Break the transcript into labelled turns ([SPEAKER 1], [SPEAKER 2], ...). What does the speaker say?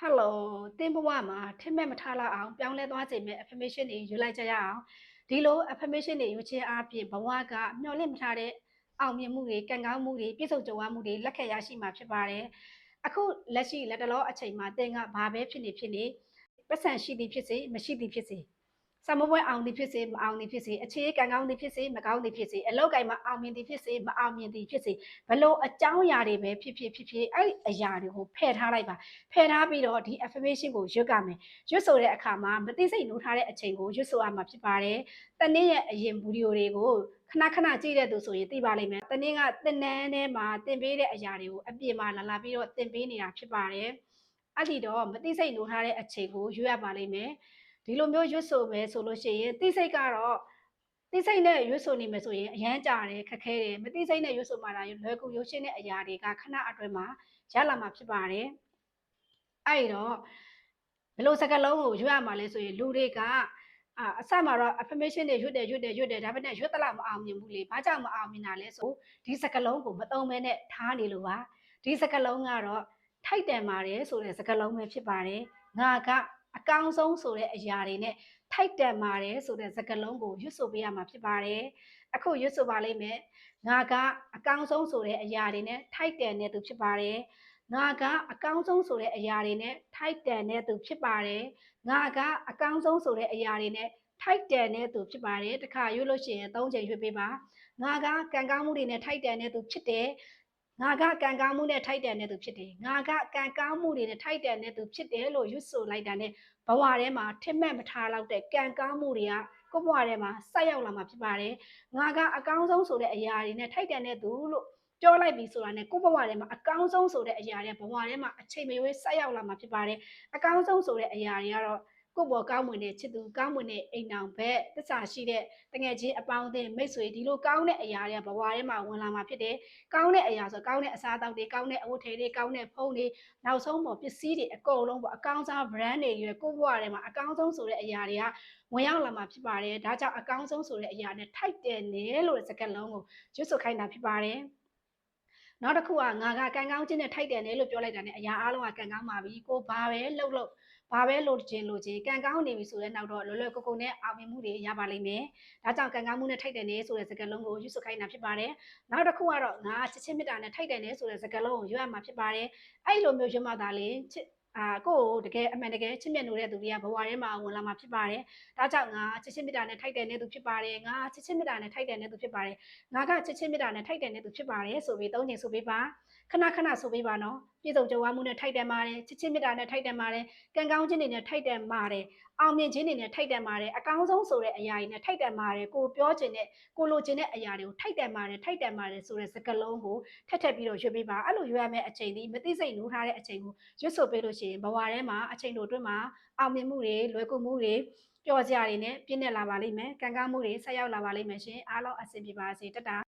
[SPEAKER 1] Hello တင်းဘဝမှာထင်မဲ့မထားလောက်အောင်ပြောင်းလဲသွားစေမယ့် affirmation တွေယူလိုက်ကြရအောင်ဒီလို affirmation တွေယူခြင်းအပြင်ဘဝကမျှော်လင့်မထားတဲ့အောင်မြင်မှုတွေကံကောင်းမှုတွေပြည့်စုံကြွယ်ဝမှုတွေလက်ခံရရှိမှာဖြစ်ပါတယ်အခုလက်ရှိလက်တလောအချိန်မှာတင်ကဘာပဲဖြစ်နေပတ်စံရှိသည်ဖြစ်စေမရှိသည်ဖြစ်စေစမပွဲအောင်သည်ဖြစ်စေမအောင်သည်ဖြစ်စေအခြေကံကောင်းသည်ဖြစ်စေမကောင်းသည်ဖြစ်စေအလောက်ကိုင်းမှာအောင်မြင်သည်ဖြစ်စေမအောင်မြင်သည်ဖြစ်စေဘလို့အကြောင်းအရာတွေပဲဖြစ်အဲ့အရာတွေကိုဖယ်ထားလိုက်ပါဖယ်ထားပြီးတော့ဒီ affirmation ကိုရွတ်ကြမယ်ရွတ်ဆိုတဲ့အခါမှာမသိစိတ်နိုးထားတဲ့အချိန်ကိုရွတ်ဆိုရမှာဖြစ်ပါတယ်တနေ့ရဲ့အရင်ဗီဒီယိုတွေကိုခဏကြည့်တဲ့သူဆိုရင်သိပါလိမ့်မယ်တနေ့ကသင်တန်းထဲမှာသင်ပေးတဲ့အရာတွေကိုအပြင်မှာလာပြီးတော့သင်ပေးနေတာဖြစ်ပါတယ်အဲ့ဒီတော့မသိစိတ်နိုးထားတဲ့အချိန်ကိုရွတ်ရပါလိမ့်မယ်ဒီလိုမျိုးရွတ်ဆိုမယ်ဆိုလို့ရှိရင်သိစိတ်ကတော့သိစိတ်နဲ့ရွတ်ဆိုနေမယ်ဆိုရင်အရန်ကြတယ်ခက်ခဲတယ်မသိစိတ်နဲ့ရွတ်ဆိုမှလာလွယ်ကူရုပ်ရှင်းတဲ့အရာတွေကခဏအတွင်းမှာရလာမှာဖြစ်ပါတယ်အဲ့တော့ဘယ်လိုစကားလုံးကိုရွတ်ရမှာလဲဆိုရင်လူတွေကအစမှာတော့ affirmation တွေရွတ်တယ်ဒါပေမဲ့ရွတ်တလောက်မအောင်မြင်ဘူးလေဘာကြောင့်မအောင်မြင်တာလဲဆိုဒီစကားလုံးကိုမသုံးဘဲနဲ့ထားနေလို့ပါဒီစကားလုံးကတော့ထိုက်တန်ပါတယ်ဆိုတဲ့စကားလုံးပဲဖြစ်ပါတယ်ငါကအကောင်းဆုံးဆိုတဲ့အရာတွေနဲ့ထိုက်တန်ပါတယ်ဆိုတဲ့စကားလုံးကိုရွတ်ဆိုပေးရမှာဖြစ်ပါတယ်အခုရွတ်ဆိုပါလိမ့်မယ်ငါကအကောင်းဆုံးဆိုတဲ့အရာတွေနဲ့ထိုက်တန်တဲ့သူဖြစ်ပါတယ်ငါကအကောင်းဆုံးဆိုတဲ့အရာတွေနဲ့ထိုက်တန်တဲ့သူဖြစ်ပါတယ်ငါကအကောင်းဆုံးဆိုတဲ့အရာတွေနဲ့ထိုက်တန်တဲ့သူဖြစ်ပါတယ်တခါရွတ်လို့ရှိရင်၃ချိန်ရွတ်ပေးပါငါကကံကောင်းမှုတွေနဲ့ထိုက်တန်တဲ့သူဖြစ်တယ်ငါကကံကောင်းမှုနဲ့ထိုက်တန်တဲ့သူဖြစ်တယ်ငါကကံကောင်းမှုတွေနဲ့ထိုက်တန်တဲ့သူဖြစ်တယ်လို့ရွတ်ဆိုလိုက်တာနဲ့ဘဝထဲမှာထင်မှတ်မထားလောက်တဲ့ကံကောင်းမှုတွေကကိုယ့်ဘဝထဲမှာဆက်ရောက်လာမှာဖြစ်ပါတယ်ငါကအကောင်းဆုံးဆိုတဲ့အရာတွေနဲ့ထိုက်တန်တဲ့သူလို့ပြောလိုက်ပြီဆိုတာနဲ့ကိုယ့်ဘဝထဲမှာအကောင်းဆုံးဆိုတဲ့အရာတွေဘဝထဲမှာအချိန်မရွေးဆက်ရောက်လာမှာဖြစ်ပါတယ်အကောင်းဆုံးဆိုတဲ့အရာတွေကတော့ကိုယ့်ဘောကောင်းမွန်တဲ့ချစ်သူကောင်းမွန်တဲ့အိမ်အောင်ဘက်သစ္စာရှိတဲ့တငယ်ချင်းအပေါင်းအသင်းမိတ်ဆွေဒီလိုကောင်းတဲ့အရာတွေကဘဝထဲမှာဝင်လာမှာဖြစ်တယ်ကောင်းတဲ့အရာဆိုကောင်းတဲ့အစားအသောက်တွေကောင်းတဲ့အဝတ်ထည်တွေကောင်းတဲ့ဖုန်းတွေနောက်ဆုံးပေါ်ပစ္စည်းတွေအကုန်လုံးပေါ့အကောင်းစား brand တွေရွယ်ကိုယ့်ဘဝထဲမှာအကောင်းဆုံးဆိုတဲ့အရာတွေကဝင်ရောက်လာမှာဖြစ်ပါတယ်ဒါကြောင့်အကောင်းဆုံးဆိုတဲ့အရာနဲ့ထိုက်တယ်နဲ့လို့စကားလုံးကိုရွတ်ဆိုခိုင်းတာဖြစ်ပါတယ်နောက်တစ်ခုကငါကကံကောင်းခြင်းနဲ့ထိုက်တယ်လို့ပြောလိုက်တာနဲ့အရာအလုံးကကံကောင်းပါပြီကိုဘာပဲလုပ်ဘာပဲလိုချင်ကံကောင်းနေပြီဆိုတဲ့နောက်တော့လွယ်လွယ်ကူကူနဲ့အောင်မြင်မှုတွေရပါလိမ့်မယ်ဒါကြောင့်ကံကောင်းမှုနဲ့ထိုက်တယ်နဲ့ဆိုတဲ့စကားလုံးကိုရွတ်ဆိုခိုင်းတာဖြစ်ပါတယ်နောက်တစ်ခုကတော့ငါချစ်ချင်းမေတ္တာနဲ့ထိုက်တယ်နဲ့ဆိုတဲ့စကားလုံးကိုရွတ်ရမှာဖြစ်ပါတယ်အဲ့လိုမျိုးရွတ်မှသာလေကိုတကယ်အမှန်တကယ်ချစ်မြတ်နိုးတဲ့သူတွေကဘဝထဲမှာဝင်လာမှာဖြစ်ပါတယ်ဒါကြောင့်ငါချစ်ချင်းမေတ္တာနဲ့ထိုက်တယ်နဲ့သူဖြစ်ပါတယ်ငါချစ်ချင်းမေတ္တာနဲ့ထိုက်တယ်နဲ့သူဖြစ်ပါတယ်ငါကချစ်ချင်းမေတ္တာနဲ့ထိုက်တယ်နဲ့သူဖြစ်ပါတယ်ဆိုပြီး၃ချိန်ဆိုပေးပါခဏဆိုပေးပါနော်ပြည်စုံကြွယ်ဝမှုနဲ့ထိုက်တယ်ပါတယ်ချစ်ချင်းမေတ္တာနဲ့ထိုက်တယ်ပါတယ်ကံကောင်းခြင်းတွေနဲ့ထိုက်တယ်ပါတယ်အောင်မြင်ခြင်းတွေနဲ့ထိုက်တယ်ပါတယ်အကောင်းဆုံးဆိုတဲ့အရာတွေနဲ့ထိုက်တယ်ပါတယ်ကိုပြောခြင်းနဲ့ကိုလိုခြင်းတဲ့အရာတွေကိုထိုက်တယ်ပါတယ်ဆိုတဲ့စကားလုံးကိုထပ်ပြီးတော့ရွတ်ပေးပါအဲ့လိုရွတ်ရမယ့်အချိန်ဒီမသိစိတ်နိုးထားတဲ့အချိန်ကိုရွတ်ဆိုပေးလို့ရှိရင်ဘဝထဲမှာအချိန်တို့အတွင်းမှာအောင်မြင်မှုတွေလွယ်ကူမှုတွေပျော်စရာတွေနဲ့ပြည့်နေလာပါလိမ့်မယ်ကံကောင်းမှုတွေဆက်ရောက်လာပါလိမ့်မယ်ရှင်အားလုံးအဆင်ပြေပါစေတတာ